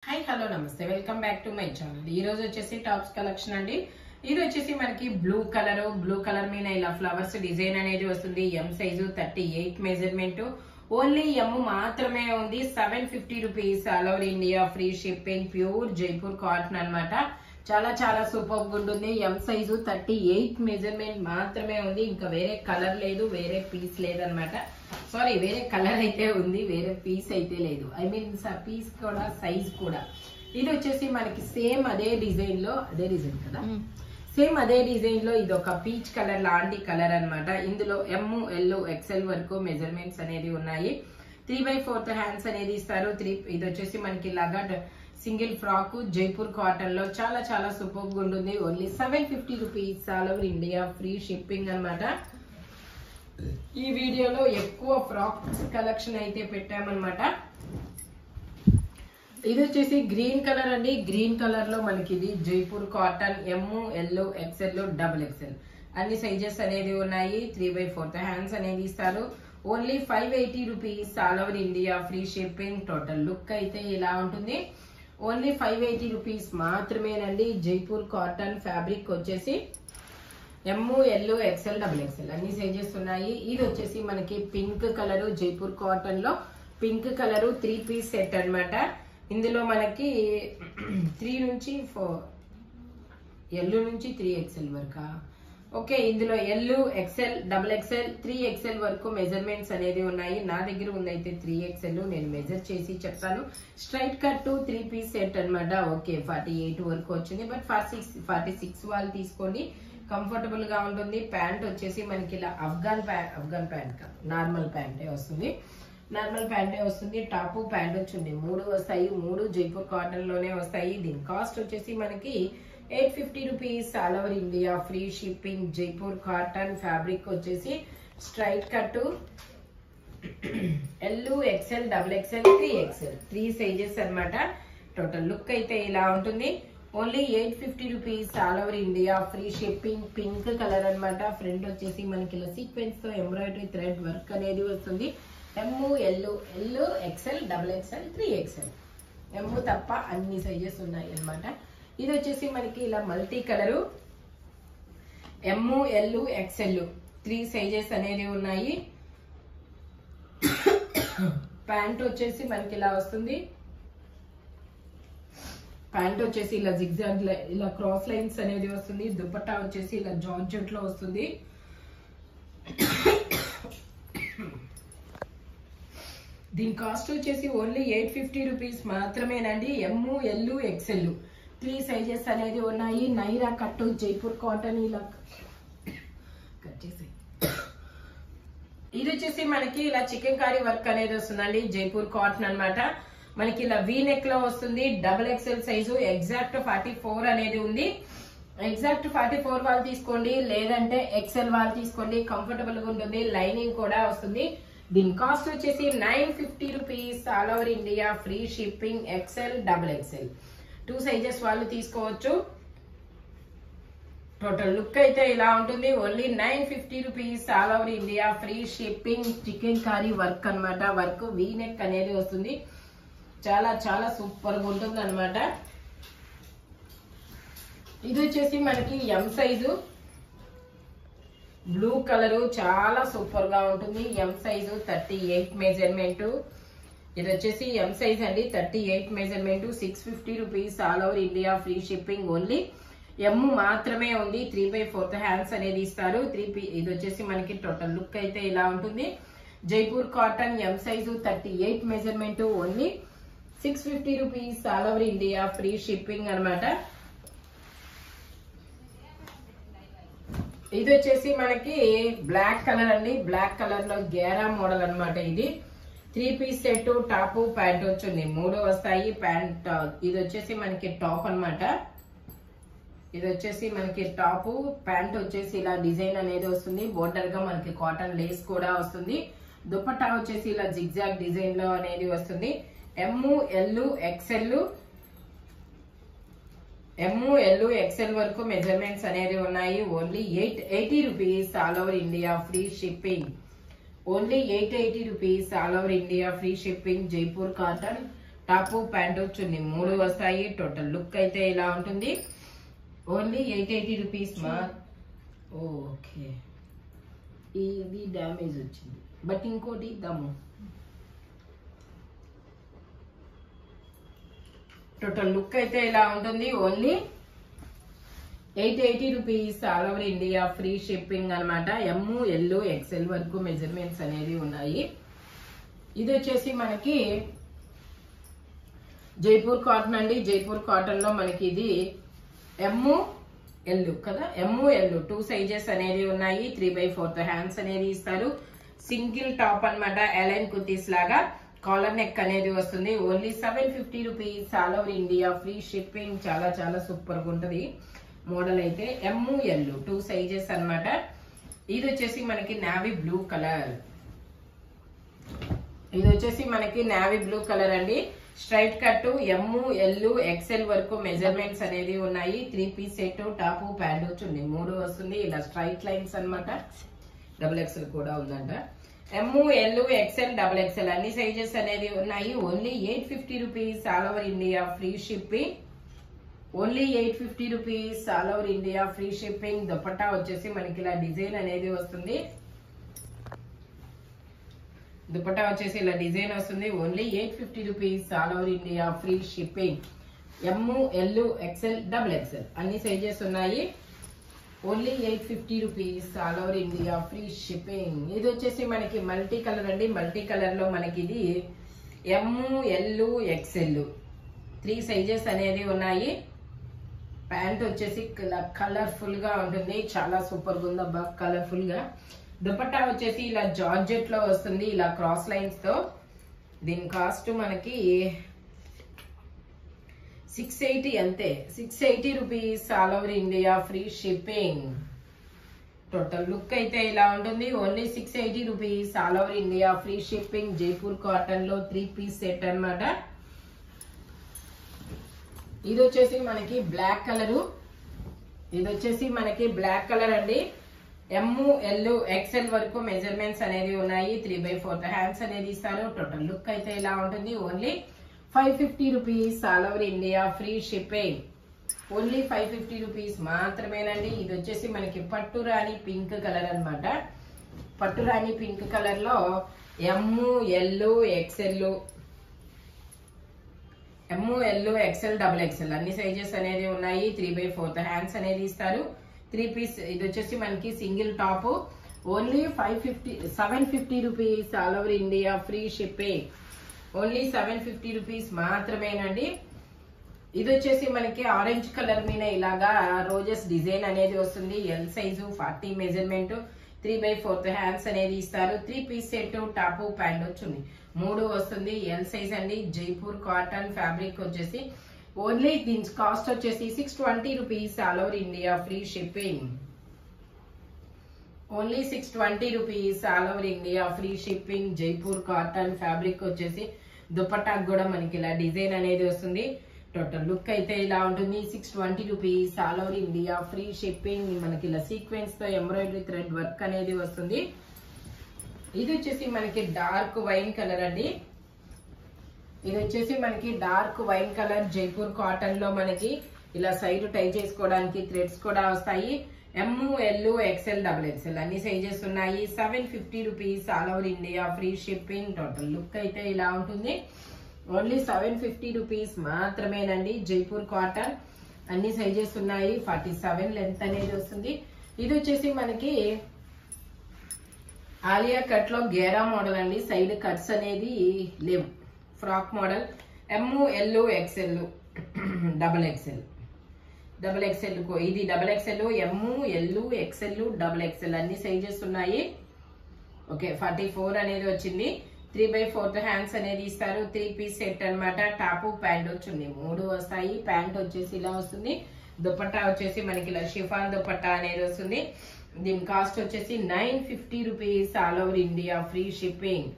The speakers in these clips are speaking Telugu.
హాయ్ హలో నమస్తే welcome back to my channel. ఈ రోజు వచ్చేసి టాప్స్ కలెక్షన్ అండి. ఇది వచ్చేసి మనకి బ్లూ కలర్ మీద ఇలా ఫ్లవర్స్ డిజైన్ అనేది వస్తుంది. ఎం సైజు 38 మెజర్మెంట్, ఓన్లీ ఎమ్ మాత్రమే ఉంది. 750 rupees, all over India, free shipping, pure Jaipur cotton అన్నమాట. చాలా చాలా సూపర్ గా ఉంటుంది. ఎం సైజు 38 మెజర్మెంట్ మాత్రమే ఉంది. ఇంకా వేరే కలర్ లేదు, వేరే పీస్ లేదు అనమాట. సారీ, వేరే కలర్ అయితే ఉంది, వేరే పీస్ అయితే లేదు. ఐ మీన్ పీస్ కూడా సైజ్ కూడా. ఇది వచ్చేసి మనకి సేమ్ అదే డిజైన్ లో, అదే డిజైన్ కదా, సేమ్ అదే డిజైన్ లో ఇది ఒక పీచ్ కలర్ లాంటి కలర్ అన్నమాట. ఇందులో ఎమ్, ఎల్, ఎక్స్ఎల్ వరకు మెజర్మెంట్స్ అనేది ఉన్నాయి. 3/4 హ్యాండ్స్ అనేది ఇస్తారు. ఇది వచ్చేసి మనకి లాగా సింగిల్ ఫ్రాక్ జైపూర్ కాటన్ లో చాలా చాలా సూపర్ గా ఉంటుంది. Only 750 rupees, all over India, free shipping అన్నమాట. ఈ వీడియోలో ఎక్కువ ఫ్రాక్స్ కలెక్షన్ అయితే పెట్టామన్నమాట. ఇది వచ్చేసి గ్రీన్ కలర్ అండి. గ్రీన్ కలర్ లో మనకి ఇది జైపూర్ కాటన్, ఎమ్, ఎల్, ఎక్స్ఎల్, డబుల్ ఎక్స్ఎల్ అన్ని సైజెస్ అనేది ఉన్నాయి. 3/4 హ్యాండ్స్ అనేది ఇస్తారు. Only 580 rupees, all over India, free shipping. Total look అయితే ఇలా ఉంటుంది. ఓన్లీ 580 రూపీస్ మాత్రమేనండి. జైపూర్ కాటన్ ఫ్యాబ్రిక్ వచ్చేసి ఎమ్, ఎల్, ఎక్స్ఎల్, డబుల్ ఎక్స్ఎల్ అన్ని సైజెస్ ఉన్నాయి. ఇది వచ్చేసి మనకి పింక్ కలర్, జైపూర్ కాటన్ లో పింక్ కలర్ 3 పీస్ సెట్ అన్నమాట. ఇందులో మనకి 3 నుంచి 4 ఎల్ నుంచి 3XL వరకు. ఓకే, ఇందులో L, XL, double XL, 3XL వరకు మెజర్మెంట్స్ అనేది ఉన్నాయి. నా దగ్గర ఉందైతే 3XL. నేను మెజర్ చేసి చెప్తాను. స్ట్రైట్ కట్ 3 పీస్ సెట్ అన్నమాట. ఓకే, 48 వరకు వచ్చింది. బట్ 46 వాళ్ళు తీసుకోండి, కంఫర్టబుల్ గా ఉంటుంది. ప్యాంట్ వచ్చేసి మనకి ఇలా ఆఫ్ఘన్ ప్యాంట్ కాదు, నార్మల్ ప్యాంటే వస్తుంది. నార్మల్ ప్యాంటే వస్తుంది. టాప్ ప్యాంట్ వచ్చింది 3 వస్తాయి. 3 జైపూర్ కాటన్ లోనే వస్తాయి. దీని కాస్ట్ వచ్చేసి మనకి 850 rupees, all over India, free shipping. Jaipur cotton fabric వచ్చేసి straight cut L, XL, double XL, 3XL 3 sizes అన్నమాట. టోటల్ లుక్ అయితే ఇలా ఉంటుంది. Only 850 rupees, all over India, free shipping. Pink colour అన్నమాట. ఫ్రంట్ వచ్చేసి మనకి ఇలా సీక్వెన్స్ తో ఎంబ్రాయిడరీ థ్రెడ్ వర్క్ అనేది వస్తుంది. M, L, XL, double XL, 3XL. M తప్ప అన్ని సైజెస్ ఉన్నాయి అన్నమాట. ఇది వచ్చేసి మనకి ఇలా multi colour M, L, XL 3 sizes అనేది ఉన్నాయి. ప్యాంట్ వచ్చేసి మనకి ఇలా వస్తుంది. ప్యాంట్ వచ్చేసి ఇలా జిగ్జాగ్ ఇలా క్రాస్ లైన్స్ అనేది వస్తుంది. దుపట్టా వచ్చేసి ఇలా జార్జెట్ లో వస్తుంది. దీని కాస్ట్ వచ్చేసి ఓన్లీ 850 రూపీస్ మాత్రమేనండి. ఎమ్, ఎల్, ఎక్స్ఎల్ 3 సైజెస్ అనేది ఉన్నాయి. నైరా కట్టు జైపూర్ కాటన్ ఇలా కట్ చేసి. ఇది వచ్చేసి మనకి ఇలా చికెన్ కారీ వర్క్ అనేది వస్తుందండి. జైపూర్ కాటన్ అన్నమాట. మనకి ఇలా వీ నెక్ లో వస్తుంది. Double XL size. ఎగ్జాక్ట్ 44 అనేది ఉంది. ఎగ్జాక్ట్ 44 వాళ్ళు తీసుకోండి, లేదంటే ఎక్స్ఎల్ వాళ్ళు తీసుకోండి. కంఫర్టబుల్ గా ఉంటుంది. లైనింగ్ కూడా వస్తుంది. దీని కాస్ట్ వచ్చేసి 950 rupees, all over India, free shipping. XL, double XL 2 sizes వాళ్ళు తీసుకోవచ్చు. టోటల్ లుక్ అయితే ఇలా ఉంటుంది. Only 950 rupees, all over India, free shipping. Chikankari work అన్నమాట. వర్క్ వీ నెక్ అనేది వస్తుంది. చాలా చాలా సూపర్ గా ఉంటుంది అనమాట. ఇది వచ్చేసి మనకి ఎం సైజు బ్లూ కలరు, చాలా సూపర్ గా ఉంటుంది. M size 38 measurement. ఇది వచ్చేసి ఎం సైజ్ అండి, 38 measurement. 650 rupees, all over India, free shipping. Only M మాత్రమే ఉంది. 3/4 హ్యాండ్స్ అనేది ఇస్తారు. ఇది వచ్చేసి మనకి టోటల్ లుక్ అయితే ఇలా ఉంటుంది. జైపూర్ కాటన్ ఎం size 38 measurement. Only 650 rupees, all over India, free shipping అన్నమాట. ఇది వచ్చేసి మనకి బ్లాక్ కలర్ అండి. బ్లాక్ కలర్ లో గేరా మోడల్ అన్నమాట. ఇది 3 పీస్ సెట్. టాప్ ప్యాంట్ వచ్చింది 3 వస్తాయి. ప్యాంట్ ఇది వచ్చేసి మనకి టాప్ అన్నమాట. ఇది వచ్చేసి మనకి టాప్. ప్యాంట్ వచ్చేసి ఇలా డిజైన్ అనేది వస్తుంది. బోర్డర్ గా మనకి కాటన్ లేస్ కూడా వస్తుంది. దుపట్టా వచ్చేసి ఇలా జిగ్జాగ్ డిజైన్ లో అనేది వస్తుంది. M, L, XL, M, L, XL వరకు మెజర్మెంట్స్ అనేది ఉన్నాయి. Only 880 rupees, all over India, free shipping. Only 880 rupees, all over India, free shipping. Jaipur cotton top pant చున్నీ 3 వస్తాయి. టోటల్ లుక్ అయితే ఇలా ఉంటుంది. ఓన్లీ 880 రూపీస్ మా. ఓకే, ఇది డ్యామేజ్ వచ్చింది, బట్ ఇంకోటి ఇద్దాము. టోటల్ లుక్ అయితే ఇలా ఉంటుంది. Only 880 rupees. All over India free shipping అనమాట. ML XL వరకు మెజర్మెంట్స్ అనేవి ఉన్నాయి. ఇది వచ్చేసి మనకి జైపూర్ కాటన్ అండి. జైపూర్ కాటన్ లో మనకి ఇది ML కదా, ML 2 సైజెస్ అనేవి ఉన్నాయి. 3/4 హ్యాండ్స్ అనేది ఇస్తారు. సింగిల్ టాప్ అనమాట, అలైన్ కుర్తీస్ లాగా. కాలర్ నెక్ అనేది వస్తుంది. Only 750 rupees. All over India free shipping. చాలా చాలా సూపర్ గా ఉంటది మోడల్ అయితే. ML 2 సైజెస్ అనమాట. ఇది వచ్చేసి మనకి నావీ బ్లూ కలర్. ఇది వచ్చేసి మనకి నావీ బ్లూ కలర్ అండి. స్ట్రైట్ కట్ ML XL వరకు మెజర్మెంట్స్ అనేది ఉన్నాయి. 3 పీస్ సెట్, టాప్ ప్యాంటు చున్నీ 3 వస్తుంది. ఇలా స్ట్రైట్ లైన్స్ అనమాట. XXL కూడా ఉందంట. ML XL XXL అన్ని సైజెస్ అనేది ఉన్నాయి. Only 850 rupees. All over India free shipping. Only 850 rupees. All over India free shipping. Dupatta వచ్చేసి మనకి ఇలా డిజైన్ అనేది వస్తుంది. దుపట్టా వచ్చేసి ఇలా డిజైన్ వస్తుంది. Only 850 rupees. All over India free shipping. ML XL XXL అన్ని సైజెస్ ఉన్నాయి. Only 850 rupees. All over India free shipping. ఇది వచ్చేసి మనకి మల్టీ కలర్ అండి. మల్టీ కలర్ లో మనకి ఇది ML XL 3 సైజెస్ అనేది ఉన్నాయి. ప్యాంట్ వచ్చేసి కలర్ఫుల్ గా ఉంటుంది. చాలా సూపర్ గా ఉంది అబ్బా, కలర్ఫుల్ గా. దుపట్టా వచ్చేసి ఇలా జార్జెట్ లో వస్తుంది, ఇలా క్రాస్ లైన్స్ తో. దీని కాస్ట్ మనకి 680 అంతే. 680 rupees. All over India free shipping. Total look అయితే ఇలా ఉంటుంది. Only 680 rupees. All over India free shipping. Jaipur cotton లో 3 పీస్ సెట్ అనమాట. ఇది వచ్చేసి మనకి బ్లాక్ కలరు. ఇది వచ్చేసి మనకి బ్లాక్ కలర్ అండి. ML XL వరకు మెజర్మెంట్స్ అనేది ఉన్నాయి. 3/4 హ్యాండ్స్ అనేది ఇస్తారు. టోటల్ లుక్ అయితే ఇలా ఉంటుంది. Only 550 rupees. All over India free shipping. Only 550 rupees మాత్రమేనండి. ఇది వచ్చేసి మనకి పట్టు రాణి పింక్ కలర్ అనమాట. పట్టు రాణి పింక్ కలర్ లో ML XL XL XXL అన్ని సైజెస్ అనేది ఉన్నాయి. 3/4 హ్యాండ్స్ అనేది ఇస్తారు. 3 పీస్. ఇది వచ్చేసి మనకి single top. Only 750 rupees. All over India free shipping. Only 750 rupees మాత్రమేనండి. ఇది వచ్చేసి మనకి ఆరెంజ్ కలర్ మీద ఇలాగా రోజెస్ డిజైన్ అనేది వస్తుంది. L size 40 measurement. 3/4 హ్యాండ్స్ అనేది ఇస్తారు. 3 పీస్ సెట్, టాప్ ప్యాంట్ చున్నీ 3 వస్తుంది. L సైజ్ అండి. జైపూర్ కాటన్ ఫ్యాబ్రిక్ వచ్చేసి ఓన్లీ దీని కాస్ట్ వచ్చేసి 620 rupees. All over India free shipping. Only 620 rupees. All over India free shipping. Jaipur cotton fabric వచ్చేసి దుపట్టాకు కూడా మనకి ఇలా డిజైన్ అనేది వస్తుంది. టోటల్ లుక్ అయితే ఇలా ఉంటుంది. 620 rupees. All over India free shipping. మనకి ఇలా సీక్వెన్స్ తో ఎంబ్రాయిడరీ థ్రెడ్ వర్క్ అనేది వస్తుంది. ఇది వచ్చేసి మనకి డార్క్ వైన్ కలర్ అండి. ఇది వచ్చేసి మనకి dark wine colour. Jaipur cotton లో మనకి ఇలా సైడ్ టై చేసుకోవడానికి థ్రెడ్స్ కూడా వస్తాయి. ML XL XXL అన్ని సైజెస్ ఉన్నాయి. 750 rupees. All over India free shipping. Total look అయితే ఇలా ఉంటుంది. ఓన్లీ 750 రూపీస్ మాత్రమేనండి. జైపూర్ కాటన్ అన్ని సైజెస్ ఉన్నాయి. 47 లెంత్ అనేది వస్తుంది. ఇది వచ్చేసి మనకి ఆలియా కట్ లో గేరా మోడల్ అండి. సైడ్ కట్స్ అనేది లేవు. Frock model. ML XL XXL ఇది XXL ML XL XXL అన్ని సైజెస్ ఉన్నాయి. ఓకే, 44 అనేది వచ్చింది. 3/4 హ్యాండ్స్ అనేది ఇస్తారు. 3 పీస్ సెట్ అనమాట. టాప్ ప్యాంట్ చున్నీ 3 వస్తాయి. ప్యాంట్ వచ్చేసి ఇలా వస్తుంది. దుపట్టా వచ్చేసి మనకి ఇలా షిఫాన్ దుపట్టా అనేది వస్తుంది. దీని కాస్ట్ వచ్చేసి 950 rupees. All over India free shipping.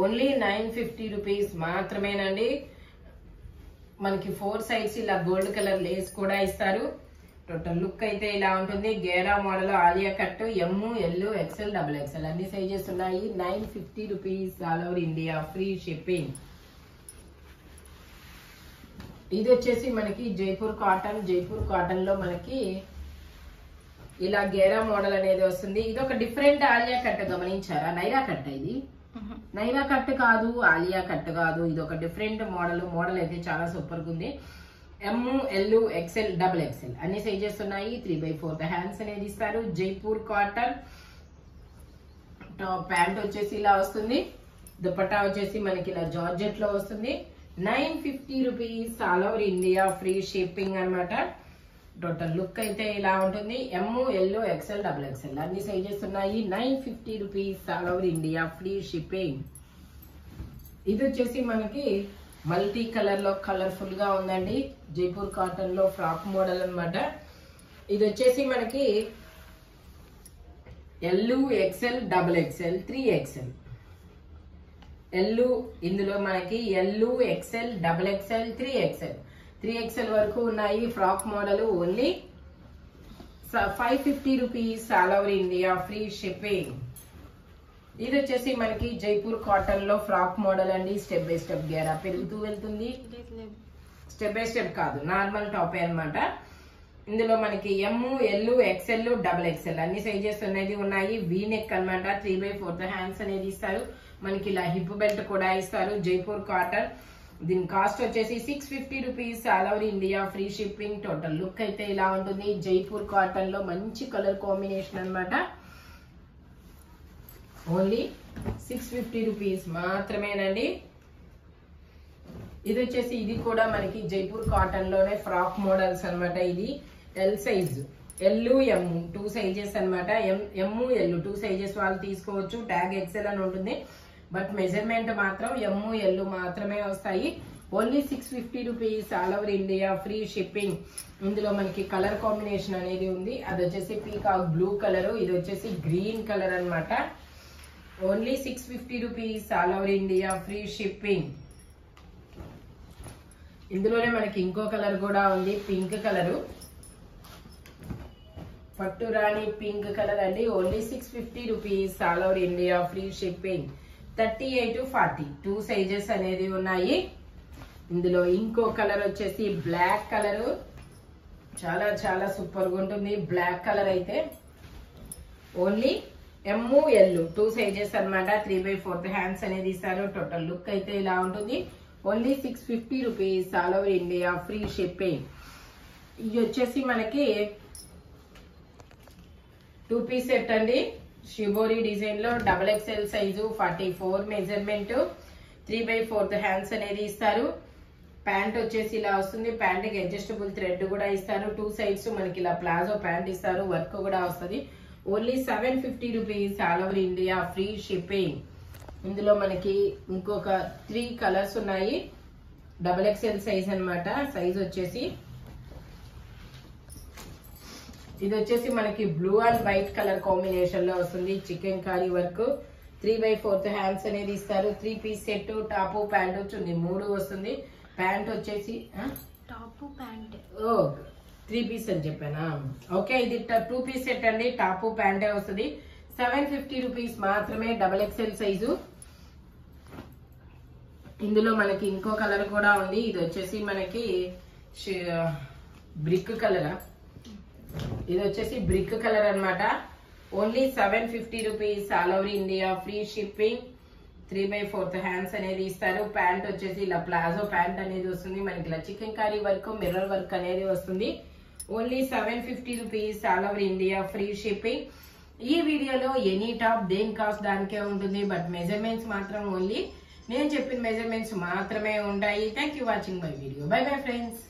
Only 950 rupees మాత్రమేనండి. మనకి 4 సైడ్స్ ఇలా గోల్డ్ కలర్ లేస్ కూడా ఇస్తారు. టోటల్ లుక్ అయితే ఇలా ఉంటుంది. గేరా model Alia cut M L XL double XL అన్ని సైజెస్ ఉన్నాయి. 950 rupees all over India free shipping. ఇది వచ్చేసి మనకి జైపూర్ కాటన్. జైపూర్ కాటన్ లో మనకి ఇలా గేరా మోడల్ అనేది వస్తుంది. ఇది ఒక డిఫరెంట్ ఆలియా కట్ గమనించారా? నైరా కట్ ఇది నైరా కట్ కాదు, ఆలియా కట్ కాదు. ఇది ఒక డిఫరెంట్ మోడల్ అయితే చాలా సూపర్ గా ఉంది. ఎమ్ ఎల్ ఎక్స్ఎల్ డబుల్ ఎక్స్ఎల్ అన్ని సైజెస్ ఉన్నాయి. 3/4 హ్యాండ్స్ అనేది ఇస్తారు. జైపూర్ కాటన్. ప్యాంట్ వచ్చేసి ఇలా వస్తుంది. దుపట్టా వచ్చేసి మనకి ఇలా జార్జెట్ లో వస్తుంది. 950 rupees all over India free shipping అన్నమాట. టోటల్ లుక్ అయితే ఇలా ఉంటుంది. ఎమ్ ఎల్ ఎక్స్ఎల్ డబుల్ ఎక్స్ఎల్ అన్ని సైజెస్ ఉన్నాయి. 950 rupees all over India free shipping. ఇది వచ్చేసి మనకి మల్టీ కలర్ లో కలర్ఫుల్ గా ఉందండి. జైపూర్ కాటన్ లో ఫ్రాక్ మోడల్ అన్నమాట. ఇది వచ్చేసి మనకి L XL double XL 3XL. ఇందులో మనకి L XL double XL 3XL వరకు ఉన్నాయి. Frock model only 550 rupees all over India free shipping. ఇది వచ్చేసి మనకి జైపూర్ కాటన్ లో ఫ్రాక్ మోడల్ అండి. స్టెప్ బై స్టెప్ గేరా పెరుగుతూ వెళ్తుంది. స్టెప్ బై స్టెప్ కాదు, నార్మల్ టాప్ అన్నమాట. ఇందులో మనకి ఎమ్ ఎల్ ఎక్స్ఎల్ డబుల్ ఎక్స్ఎల్ అన్ని సైజెస్ అనేది ఉన్నాయి. వీ నెక్ అనమాట. 3/4 హ్యాండ్స్ అనేది ఇస్తారు. మనకి ఇలా హిప్ బెల్ట్ కూడా ఇస్తారు. జైపూర్ కాటన్. దీని కాస్ట్ వచ్చేసి 650 rupees all over India free shipping. Total look అయితే ఇలా ఉంటుంది. జైపూర్ కాటన్ లో మంచి కలర్ కాంబినేషన్ అన్నమాట. ఓన్లీ 650 రూపీస్ మాత్రమేనండి. ఇది వచ్చేసి ఇది కూడా మనకి జైపూర్ కాటన్ లోనే ఫ్రాక్ మోడల్స్ అన్నమాట. ఇది L size, L M 2 sizes అన్నమాట. ఎమ్ ఎల్ 2 సైజెస్ వాళ్ళు తీసుకోవచ్చు. ట్యాగ్ ఎక్సెల్ అని ఉంటుంది. బట్ మెజర్మెంట్ మాత్రం ఎమ్ ఎల్ మాత్రమే వస్తాయి. Only 650 rupees all over India free shipping. ఇందులో మనకి కలర్ కాంబినేషన్ అనేది ఉంది. అది వచ్చేసి పీకాక్ బ్లూ కలర్, ఇది వచ్చేసి గ్రీన్ కలర్ అన్నమాట. Only 650 rupees all over India free shipping. ఇందులోనే మనకి ఇంకో కలర్ కూడా ఉంది, పింక్ కలరు. పట్టు రాణి పింక్ కలర్ అండి. Only 650 rupees all over India free shipping. 38 to 40 2 sizes అనేది ఉన్నాయి. ఇందులో ఇంకో కలర్ వచ్చేసి బ్లాక్ కలర్. చాలా చాలా సూపర్ గా ఉంటుంది బ్లాక్ కలర్ అయితే. ఓన్లీ ఎమ్ ఎల్ 2 సైజెస్ అన్నమాట. 3/4 హ్యాండ్స్ అనేది ఇస్తారు. టోటల్ లుక్ అయితే ఇలా ఉంటుంది. Only 650 rupees all over India free shipping. ఇది వచ్చేసి మనకి 2 పీస్ సెట్ అండి. షిబోరి డిజైన్ లో double XL size, 44 measurement, 3/4 hands అనేది ఇస్తారు. ప్యాంట్ వచ్చేసి ఇలా వస్తుంది. ప్యాంట్ కి అడ్జస్టబుల్ థ్రెడ్ కూడా ఇస్తారు. 2 సైడ్స్ మనకి ఇలా ప్లాజో ప్యాంట్ ఇస్తారు. వర్క్ కూడా వస్తుంది. Only 750 rupees all over India free shipping. ఇందులో మనకి ఇంకొక 3 కలర్స్ ఉన్నాయి. డబుల్ ఎక్స్ఎల్ సైజ్ అన్నమాట. సైజ్ వచ్చేసి ఇది వచ్చేసి మనకి blue and white colour combination లో వస్తుంది. చికెన్ కారీ వర్క్, 3/4 హ్యాండ్స్ అనేది ఇస్తారు. 3 పీస్ సెట్, టాప్ ప్యాంట్ చున్నీ 3 వస్తుంది. ప్యాంట్ వచ్చేసి టాప్ ప్యాంట్ 3 పీస్ అని చెప్పానా? ఓకే, ఇది 2 పీస్ సెట్ అండి. టాప్ ప్యాంటే వస్తుంది. 750 రూపీస్ మాత్రమే. Double XL size. ఇందులో మనకి ఇంకో కలర్ కూడా ఉంది. ఇది వచ్చేసి మనకి బ్రిక్ కలర్. ఇది వచ్చేసి బ్రిక్ కలర్ అన్నమాట. Only 750 rupees all over India free shipping. 3/4 hands అనేది ఇస్తారు. ప్యాంట్ వచ్చేసి ఇలా ప్లాజో ప్యాంట్ అనేది వస్తుంది. మనకి ఇలా chicken curry work, mirror work అనేది వస్తుంది. Only 750 rupees all over India free shipping. ఈ వీడియోలో ఎనీ టాప్ దేని కాస్ట్ దానికే ఉంటుంది. బట్ మెజర్మెంట్స్ మాత్రం ఓన్లీ నేను చెప్పిన మెజర్మెంట్స్ మాత్రమే ఉంటాయి. Thank you watching my video. By bye friends.